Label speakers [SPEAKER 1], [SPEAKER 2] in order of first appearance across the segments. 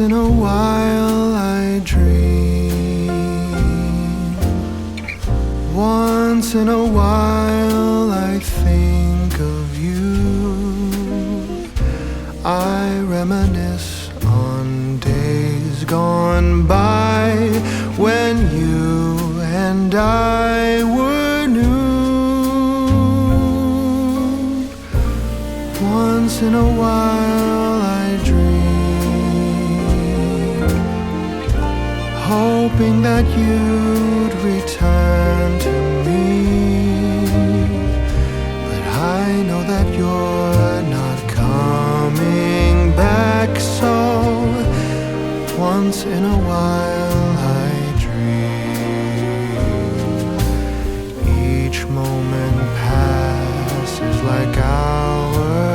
[SPEAKER 1] in a while I dream. Once in a while I think of you. I reminisce on days gone by when you and I were new. Once in a while I dream, hoping that you'd return to me. But I know that you're not coming back, so once in a while I dream. Each moment passes like hours.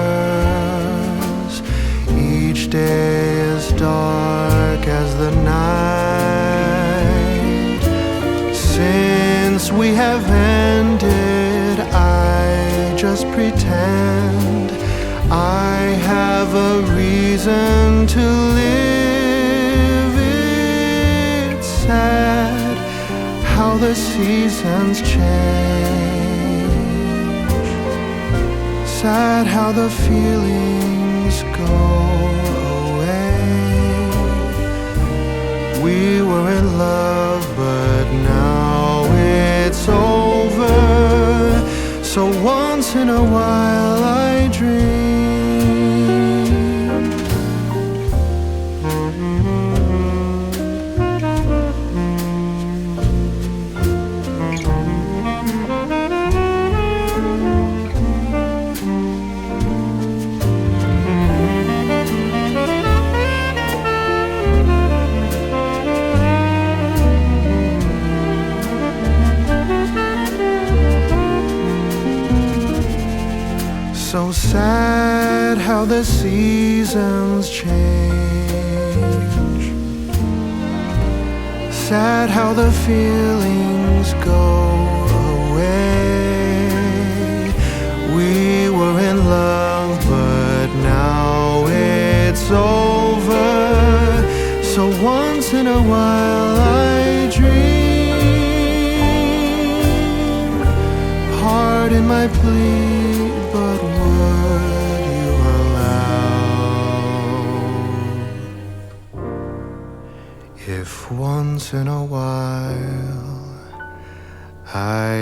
[SPEAKER 1] Each day is dark as the night. Since we have ended, I just pretend I have a reason to live. It's sad how the seasons change, sad how the feelings go away. We were in love, but now it's over. So once in a while I dream. So sad how the seasons change, sad how the feelings go away. We were in love, but now it's over. So once in a while I dream. Pardon my plea, but would you allow if once in a while I